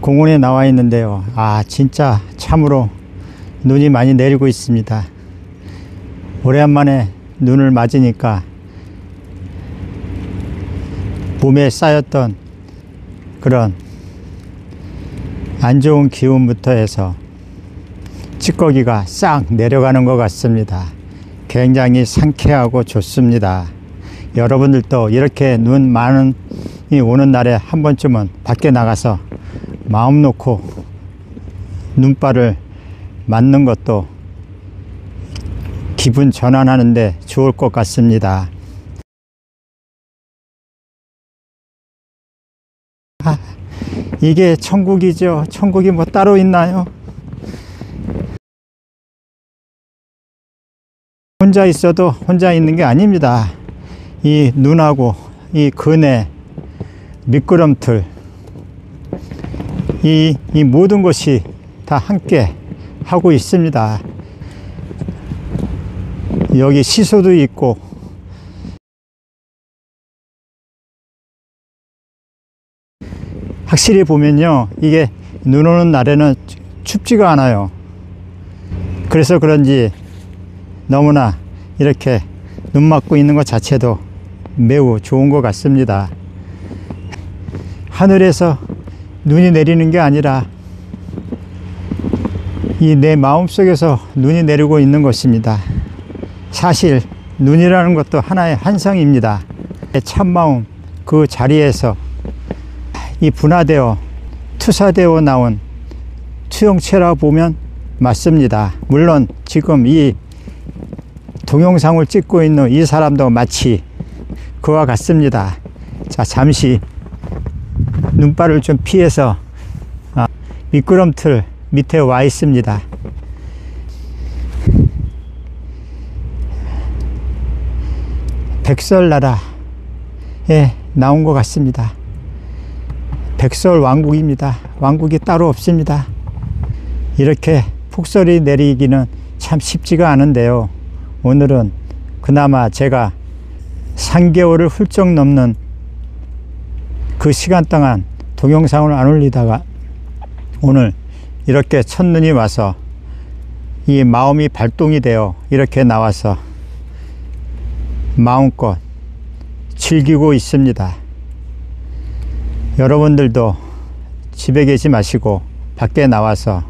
공원에 나와 있는데요. 진짜 참으로 눈이 많이 내리고 있습니다. 오랜만에 눈을 맞으니까 몸에 쌓였던 그런 안 좋은 기운부터 해서 찌꺼기가 싹 내려가는 것 같습니다. 굉장히 상쾌하고 좋습니다. 여러분들도 이렇게 눈 많이 오는 날에 한 번쯤은 밖에 나가서 마음 놓고 눈발을 맞는 것도 기분 전환하는데 좋을 것 같습니다. 이게 천국이죠. 천국이 뭐 따로 있나요? 혼자 있어도 혼자 있는 게 아닙니다. 이 눈하고 이 그네, 미끄럼틀, 이 모든 것이 다 함께 하고 있습니다. 여기 시소도 있고 확실히 보면요, 이게 눈 오는 날에는 춥지가 않아요. 그래서 그런지 너무나 이렇게 눈 맞고 있는 것 자체도 매우 좋은 것 같습니다. 하늘에서 눈이 내리는 게 아니라 이 내 마음속에서 눈이 내리고 있는 것입니다. 사실 눈이라는 것도 하나의 환상입니다. 참마음 그 자리에서 이 분화되어 투사되어 나온 투영체라 보면 맞습니다. 물론 지금 이 동영상을 찍고 있는 이 사람도 마치 그와 같습니다. 자, 잠시 눈발을 좀 피해서 미끄럼틀 밑에 와 있습니다. 백설나라에 나온 것 같습니다. 백설왕국입니다. 왕국이 따로 없습니다. 이렇게 폭설이 내리기는 참 쉽지가 않은데요. 오늘은 그나마 제가 3개월을 훌쩍 넘는 그 시간 동안 동영상을 안 올리다가 오늘 이렇게 첫눈이 와서 이 마음이 발동이 되어 이렇게 나와서 마음껏 즐기고 있습니다. 여러분들도 집에 계시 마시고 밖에 나와서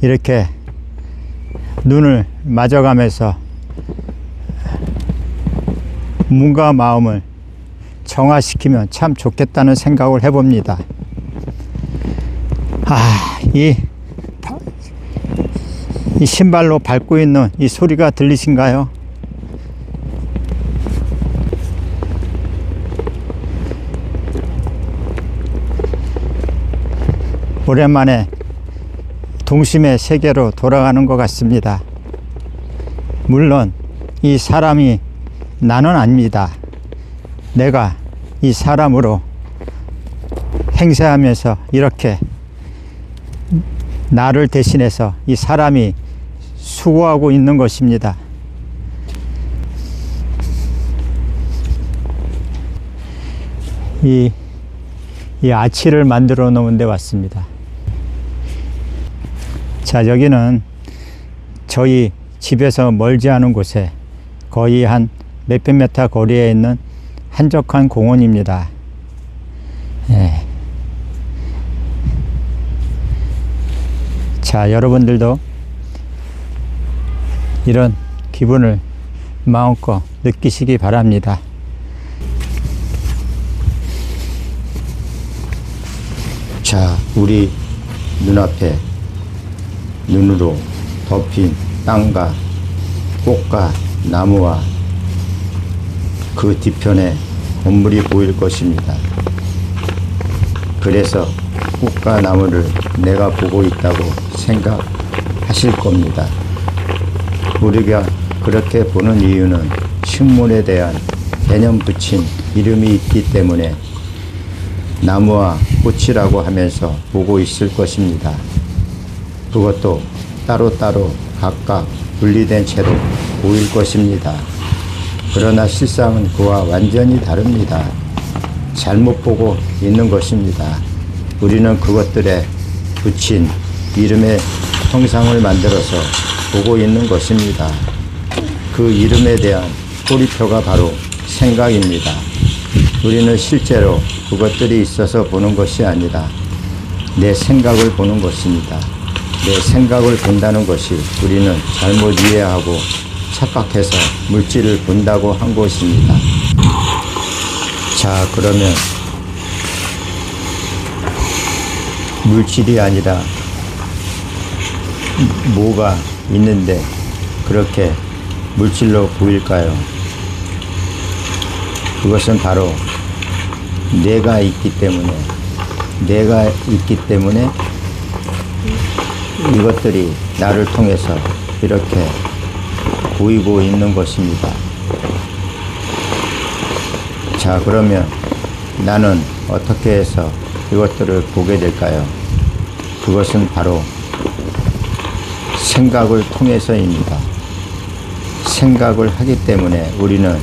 이렇게 눈을 맞아가면서 몸과 마음을 정화시키면 참 좋겠다는 생각을 해봅니다. 이 신발로 밟고 있는 이 소리가 들리신가요? 오랜만에 동심의 세계로 돌아가는 것 같습니다. 물론 이 사람이 나는 아닙니다. 내가 이 사람으로 행세하면서 이렇게 나를 대신해서 이 사람이 수고하고 있는 것입니다. 이 아치를 만들어 놓은 데 왔습니다. 자, 여기는 저희 집에서 멀지 않은 곳에 거의 한 몇백 미터 거리에 있는 한적한 공원입니다. 자, 여러분들도 이런 기분을 마음껏 느끼시기 바랍니다. 자, 우리 눈앞에 눈으로 덮인 땅과 꽃과 나무와 그 뒤편에 건물이 보일 것입니다. 그래서 꽃과 나무를 내가 보고 있다고 생각하실 겁니다. 우리가 그렇게 보는 이유는 식물에 대한 개념 붙인 이름이 있기 때문에 나무와 꽃이라고 하면서 보고 있을 것입니다. 그것도 따로따로 각각 분리된 채로 보일 것입니다. 그러나 실상은 그와 완전히 다릅니다. 잘못 보고 있는 것입니다. 우리는 그것들에 붙인 이름의 형상을 만들어서 보고 있는 것입니다. 그 이름에 대한 꼬리표가 바로 생각입니다. 우리는 실제로 그것들이 있어서 보는 것이 아니라 내 생각을 보는 것입니다. 내 생각을 본다는 것이 우리는 잘못 이해하고 착각해서 물질을 본다고 한 것입니다. 자, 그러면 물질이 아니라 뭐가 있는데 그렇게 물질로 보일까요? 그것은 바로 내가 있기 때문에 이것들이 나를 통해서 이렇게 보이고 있는 것입니다. 자, 그러면 나는 어떻게 해서 이것들을 보게 될까요? 그것은 바로 생각을 통해서입니다. 생각을 하기 때문에 우리는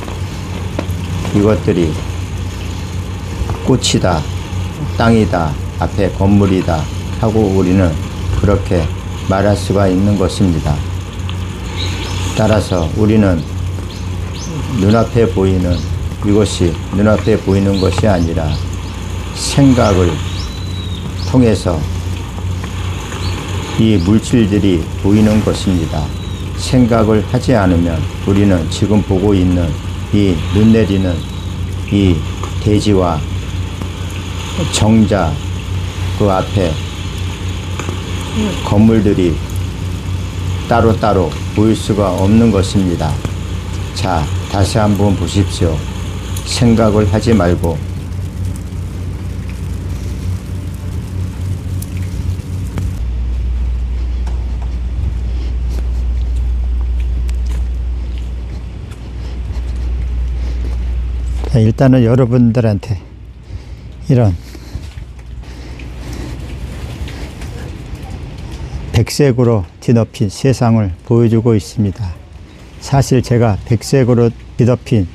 이것들이 꽃이다, 땅이다, 앞에 건물이다 하고 우리는 그렇게 말할 수가 있는 것입니다. 따라서 우리는 눈앞에 보이는 이것이 눈앞에 보이는 것이 아니라 생각을 통해서 이 물질들이 보이는 것입니다. 생각을 하지 않으면 우리는 지금 보고 있는 이 눈 내리는 이 대지와 정자 그 앞에 건물들이 따로따로 보일 수가 없는 것입니다. 자, 다시 한번 보십시오. 생각을 하지 말고 일단은 여러분들한테 이런 백색으로 뒤덮인 세상을 보여주고 있습니다. 사실 제가 백색으로 뒤덮인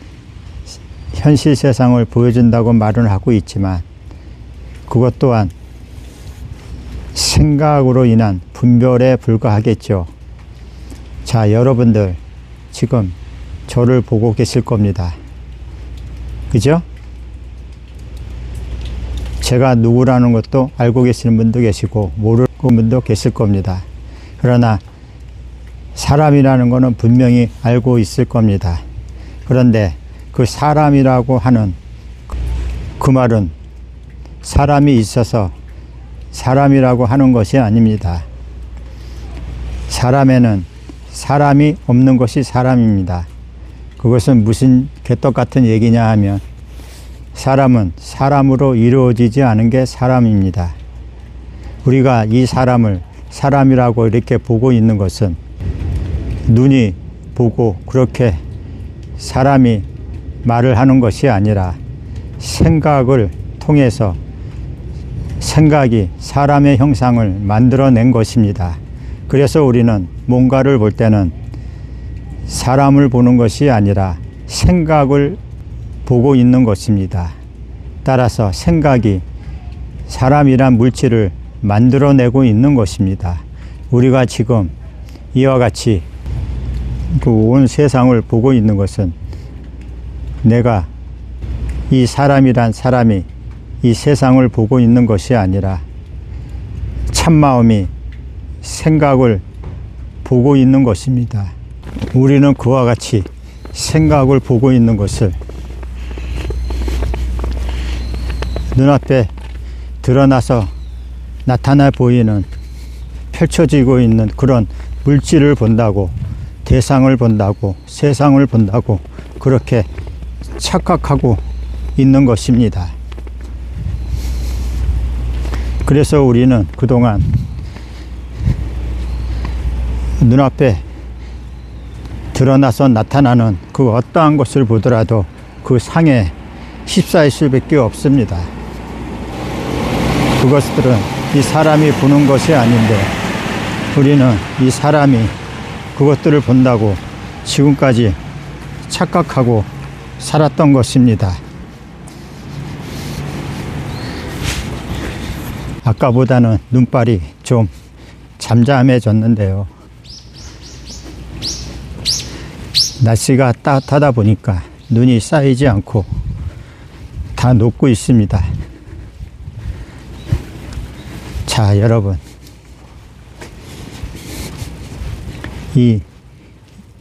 현실 세상을 보여준다고 말은 하고 있지만 그것 또한 생각으로 인한 분별에 불과하겠죠. 자, 여러분들 지금 저를 보고 계실 겁니다. 그죠? 제가 누구라는 것도 알고 계시는 분도 계시고 모르는 분도 계실 겁니다. 그러나 사람이라는 것은 분명히 알고 있을 겁니다. 그런데 그 사람이라고 하는 그 말은 사람이 있어서 사람이라고 하는 것이 아닙니다. 사람에는 사람이 없는 것이 사람입니다. 그것은 무슨 개떡 같은 얘기냐 하면 사람은 사람으로 이루어지지 않은 게 사람입니다. 우리가 이 사람을 사람이라고 이렇게 보고 있는 것은 눈이 보고 그렇게 사람이 말을 하는 것이 아니라 생각을 통해서 생각이 사람의 형상을 만들어낸 것입니다. 그래서 우리는 뭔가를 볼 때는 사람을 보는 것이 아니라 생각을 보고 있는 것입니다. 따라서 생각이 사람이란 물질을 만들어내고 있는 것입니다. 우리가 지금 이와 같이 그 온 세상을 보고 있는 것은 내가 이 사람이란 사람이 이 세상을 보고 있는 것이 아니라 참마음이 생각을 보고 있는 것입니다. 우리는 그와 같이 생각을 보고 있는 것을 눈앞에 드러나서 나타나 보이는 펼쳐지고 있는 그런 물질을 본다고 대상을 본다고 세상을 본다고 그렇게 착각하고 있는 것입니다. 그래서 우리는 그동안 눈앞에 드러나서 나타나는 그 어떠한 것을 보더라도 그 상에 휩싸일 수밖에 없습니다. 그것들은 이 사람이 보는 것이 아닌데 우리는 이 사람이 그것들을 본다고 지금까지 착각하고 살았던 것입니다. 아까보다는 눈발이 좀 잠잠해졌는데요. 날씨가 따뜻하다 보니까 눈이 쌓이지 않고 다 녹고 있습니다. 자, 여러분, 이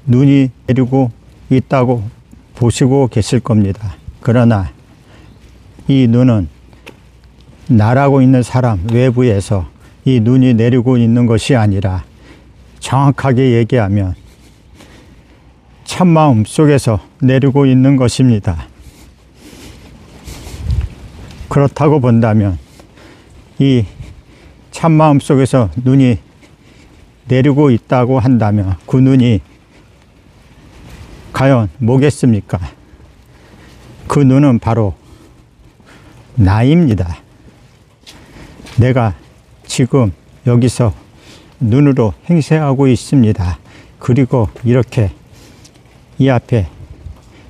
눈이 내리고 있다고 보시고 계실 겁니다. 그러나 이 눈은 나라고 있는 사람 외부에서 이 눈이 내리고 있는 것이 아니라 정확하게 얘기하면 참마음 속에서 내리고 있는 것입니다. 그렇다고 본다면 이 참마음 속에서 눈이 내리고 있다고 한다면 그 눈이 과연 뭐겠습니까? 그 눈은 바로 나입니다. 내가 지금 여기서 눈으로 행세하고 있습니다. 그리고 이렇게 이 앞에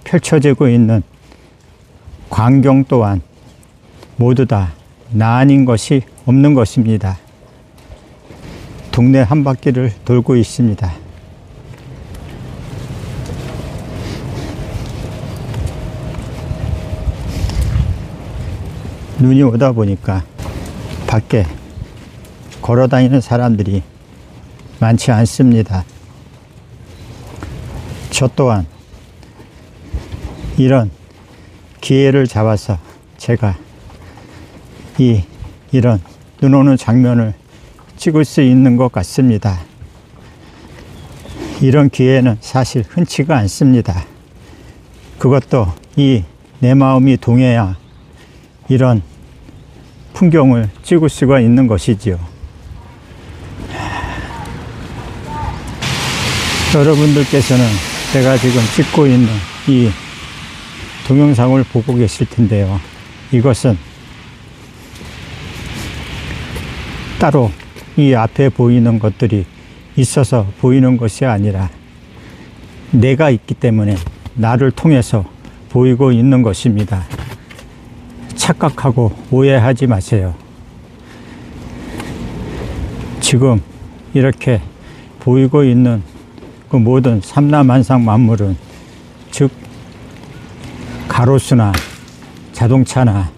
펼쳐지고 있는 광경 또한 모두 다 나 아닌 것이 없는 것입니다. 동네 한 바퀴를 돌고 있습니다. 눈이 오다 보니까 밖에 걸어 다니는 사람들이 많지 않습니다. 저 또한 이런 기회를 잡아서 제가 이런 눈 오는 장면을 찍을 수 있는 것 같습니다. 이런 기회는 사실 흔치가 않습니다. 그것도 이 내 마음이 동해야 이런 풍경을 찍을 수가 있는 것이지요. 여러분들께서는 제가 지금 찍고 있는 이 동영상을 보고 계실 텐데요. 이것은 따로 이 앞에 보이는 것들이 있어서 보이는 것이 아니라 내가 있기 때문에 나를 통해서 보이고 있는 것입니다. 착각하고 오해하지 마세요. 지금 이렇게 보이고 있는 그 모든 삼라만상 만물은 즉 가로수나 자동차나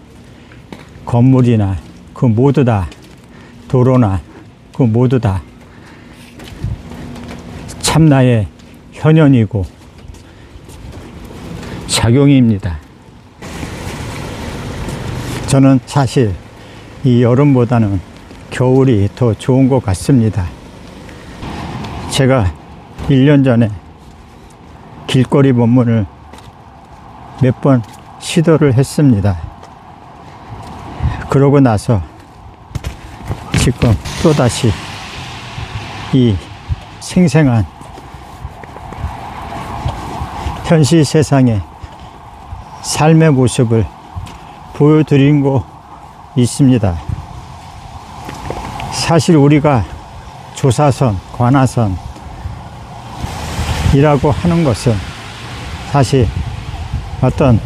건물이나 그 모두 다 도로나 그 모두 다 참나의 현현이고 작용입니다. 저는 사실 이 여름보다는 겨울이 더 좋은 것 같습니다. 제가 1년 전에 길거리 법문을 몇 번 시도를 했습니다. 그러고 나서 지금 또다시 이 생생한 현실 세상의 삶의 모습을 보여드리고 있습니다. 사실 우리가 조사선, 관화선이라고 하는 것은 사실 어떤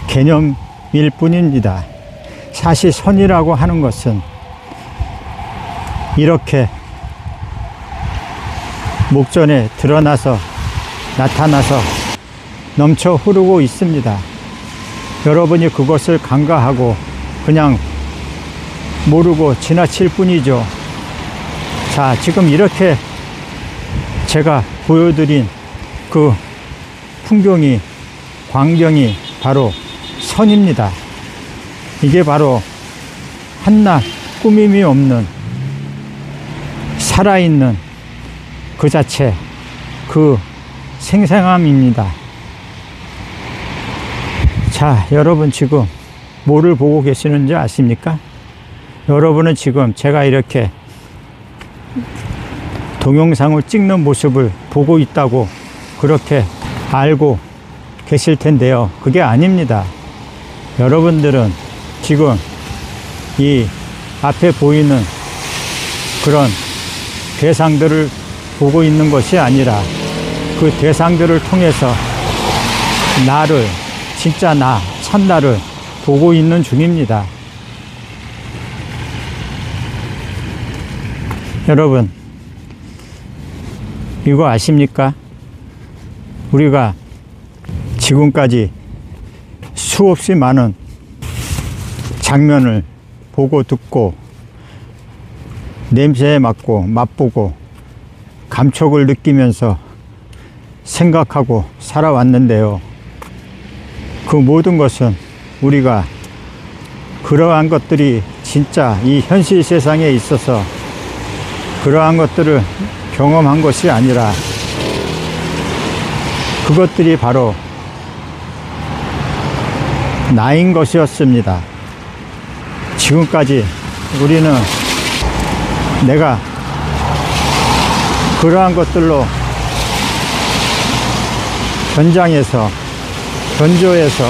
개념일 뿐입니다. 사실 선이라고 하는 것은 이렇게 목전에 드러나서 나타나서 넘쳐 흐르고 있습니다. 여러분이 그것을 간과하고 그냥 모르고 지나칠 뿐이죠. 자, 지금 이렇게 제가 보여드린 그 풍경이, 광경이 바로 선입니다. 이게 바로 한낱 꾸밈이 없는 살아있는 그 자체, 그 생생함입니다. 자, 여러분 지금 뭐를 보고 계시는지 아십니까? 여러분은 지금 제가 이렇게 동영상을 찍는 모습을 보고 있다고 그렇게 알고 계실 텐데요. 그게 아닙니다. 여러분들은 지금 이 앞에 보이는 그런 대상들을 보고 있는 것이 아니라 그 대상들을 통해서 나를, 진짜 나, 참나를 보고 있는 중입니다. 여러분, 이거 아십니까? 우리가 지금까지 수없이 많은 장면을 보고 듣고 냄새에 맡고 맛보고 감촉을 느끼면서 생각하고 살아왔는데요. 그 모든 것은 우리가 그러한 것들이 진짜 이 현실 세상에 있어서 그러한 것들을 경험한 것이 아니라 그것들이 바로 나인 것이었습니다. 지금까지 우리는 내가 그러한 것들로 현장에서 건조해서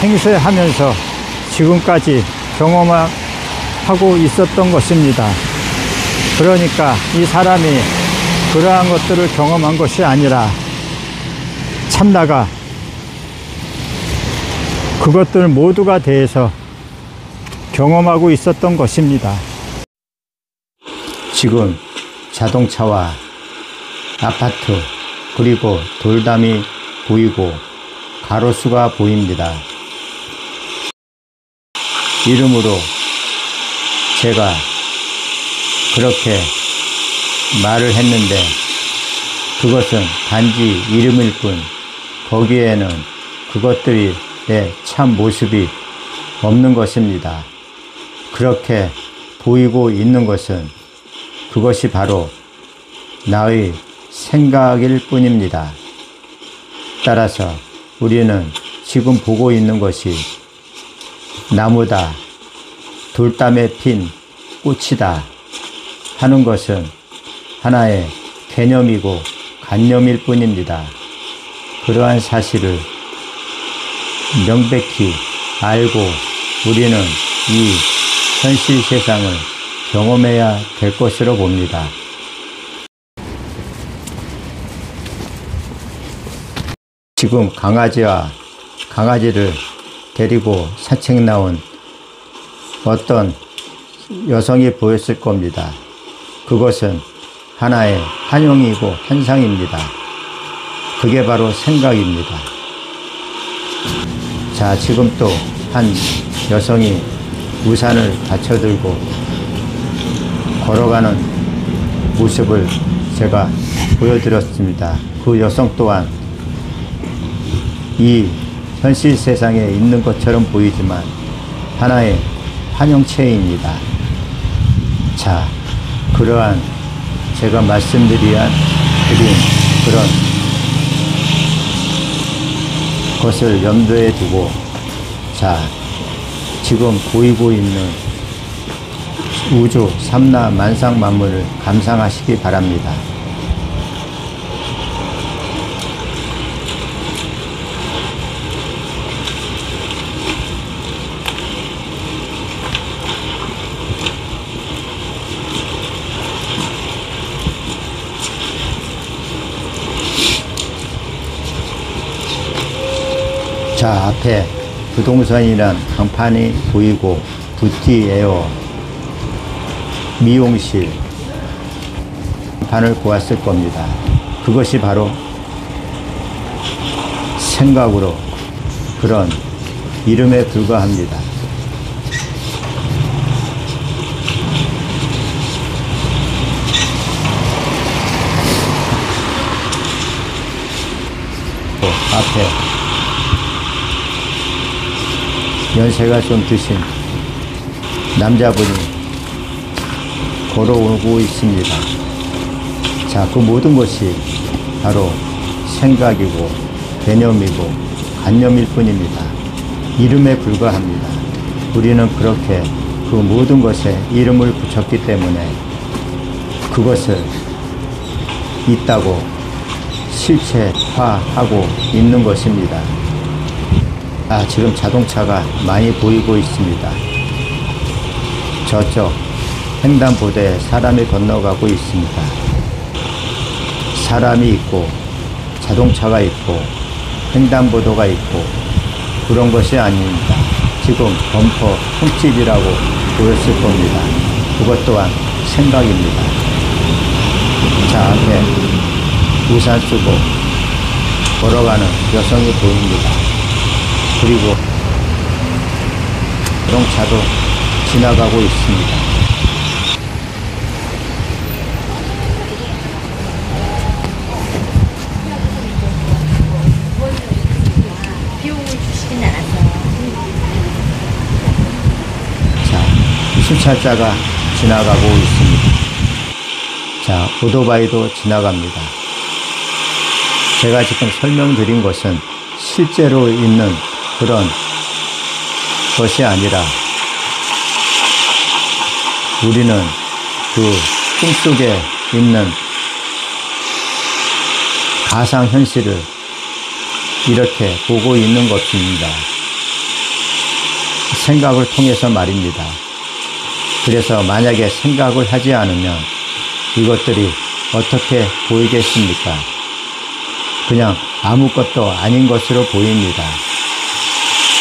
행세하면서 지금까지 경험하고 있었던 것입니다. 그러니까 이 사람이 그러한 것들을 경험한 것이 아니라 참나가 그것들 모두가 대해서 경험하고 있었던 것입니다. 지금 자동차와 아파트 그리고 돌담이 보이고 가로수가 보입니다. 이름으로 제가 그렇게 말을 했는데 그것은 단지 이름일 뿐 거기에는 그것들이 내 참 모습이 없는 것입니다. 그렇게 보이고 있는 것은 그것이 바로 나의 생각일 뿐입니다. 따라서 우리는 지금 보고 있는 것이 나무다, 돌담에 핀 꽃이다 하는 것은 하나의 개념이고 관념일 뿐입니다. 그러한 사실을 명백히 알고 우리는 이 현실 세상을 경험해야 될 것으로 봅니다. 지금 강아지를 데리고 산책 나온 어떤 여성이 보였을 겁니다. 그것은 하나의 환영이고 환상입니다. 그게 바로 생각입니다. 자, 지금 또 한 여성이 우산을 받쳐들고 걸어가는 모습을 제가 보여드렸습니다. 그 여성 또한 이 현실 세상에 있는 것처럼 보이지만 하나의 환영체입니다. 자, 그러한 제가 말씀드린 그런 것을 염두에 두고 자, 지금 보이고 있는 우주 삼라 만상 만물을 감상하시기 바랍니다. 자, 앞에 부동산이란 간판이 보이고 뷰티 에어 미용실 간판을 보았을 겁니다. 그것이 바로 생각으로 그런 이름에 불과합니다. 앞에 연세가 좀 드신 남자분이 걸어오고 있습니다. 자, 그 모든 것이 바로 생각이고 개념이고 관념일 뿐입니다. 이름에 불과합니다. 우리는 그렇게 그 모든 것에 이름을 붙였기 때문에 그것을 있다고 실체화하고 있는 것입니다. 아, 지금 자동차가 많이 보이고 있습니다. 저쪽 횡단보도에 사람이 건너가고 있습니다. 사람이 있고 자동차가 있고 횡단보도가 있고 그런 것이 아닙니다. 지금 범퍼 흠집이라고 보였을 겁니다. 그것 또한 생각입니다. 자, 앞에 우산 쓰고 걸어가는 여성이 보입니다. 그리고 자동차도 지나가고 있습니다. 수차차가 지나가고 있습니다. 자, 오토바이도 지나갑니다. 제가 지금 설명드린 것은 실제로 있는 그런 것이 아니라 우리는 그 꿈속에 있는 가상현실을 이렇게 보고 있는 것입니다. 생각을 통해서 말입니다. 그래서 만약에 생각을 하지 않으면 이것들이 어떻게 보이겠습니까? 그냥 아무것도 아닌 것으로 보입니다.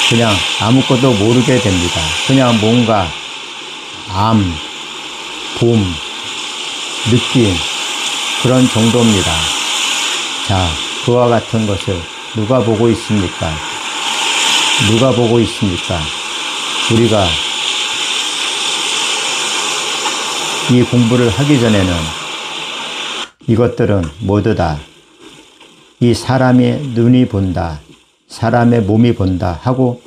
그냥 아무것도 모르게 됩니다. 그냥 뭔가 암, 봄, 느낌 그런 정도입니다. 자, 그와 같은 것을 누가 보고 있습니까? 누가 보고 있습니까? 우리가 이 공부를 하기 전에는 이것들은 모두 다 이 사람의 눈이 본다, 사람의 몸이 본다 하고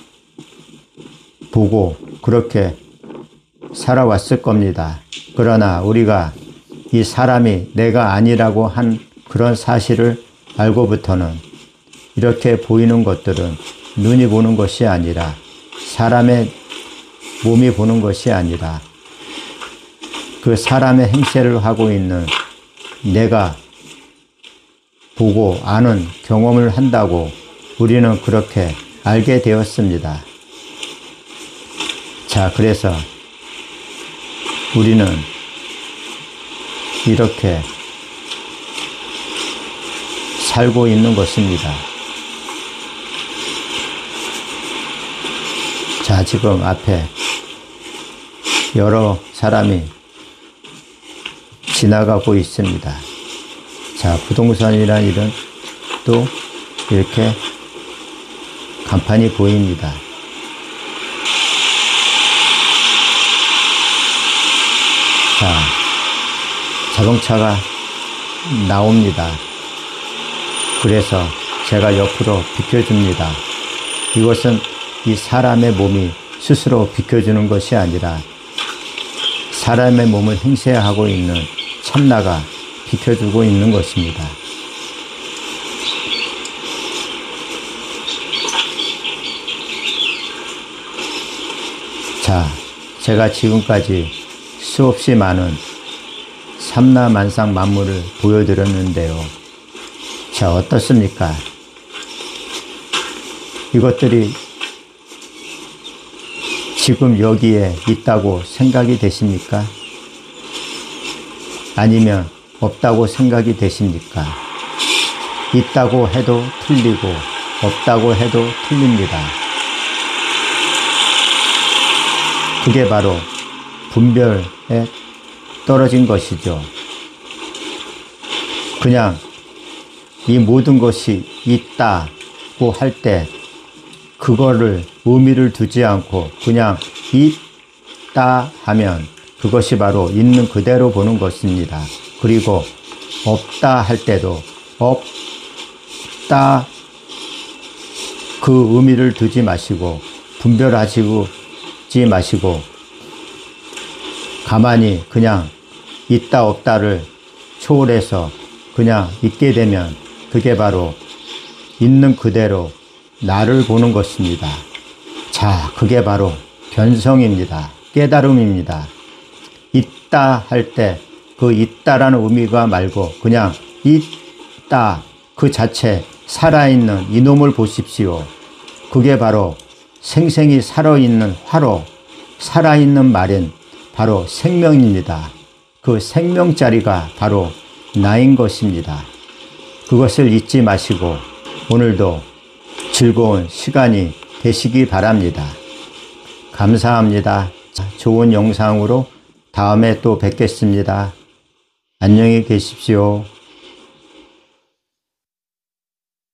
보고 그렇게 살아왔을 겁니다. 그러나 우리가 이 사람이 내가 아니라고 한 그런 사실을 알고부터는 이렇게 보이는 것들은 눈이 보는 것이 아니라 사람의 몸이 보는 것이 아니라 그 사람의 행세를 하고 있는 내가 보고 아는 경험을 한다고 우리는 그렇게 알게 되었습니다. 자, 그래서 우리는 이렇게 살고 있는 것입니다. 자, 지금 앞에 여러 사람이 지나가고 있습니다. 자, 부동산이란 일은 또 이렇게 간판이 보입니다. 자, 자동차가 나옵니다. 그래서 제가 옆으로 비켜줍니다. 이것은 이 사람의 몸이 스스로 비켜주는 것이 아니라 사람의 몸을 행세하고 있는 참나가 비켜주고 있는 것입니다. 자, 제가 지금까지 수없이 많은 삼라만상 만물을 보여드렸는데요. 자, 어떻습니까? 이것들이 지금 여기에 있다고 생각이 되십니까? 아니면 없다고 생각이 되십니까? 있다고 해도 틀리고 없다고 해도 틀립니다. 그게 바로 분별에 떨어진 것이죠. 그냥 이 모든 것이 있다고 할 때 그거를 의미를 두지 않고 그냥 있다 하면 그것이 바로 있는 그대로 보는 것입니다. 그리고 없다 할 때도 없다 그 의미를 두지 마시고 분별하지 마시고 가만히 그냥 있다 없다를 초월해서 그냥 있게 되면 그게 바로 있는 그대로 나를 보는 것입니다. 자, 그게 바로 변성입니다. 깨달음입니다. 있다 할 때 그 있다라는 의미가 말고 그냥 있다 그 자체 살아있는 이놈을 보십시오. 그게 바로 생생히 살아있는 화로 살아있는 말인 바로 생명입니다. 그 생명자리가 바로 나인 것입니다. 그것을 잊지 마시고 오늘도 즐거운 시간이 되시기 바랍니다. 감사합니다. 좋은 영상으로 다음에 또 뵙겠습니다. 안녕히 계십시오.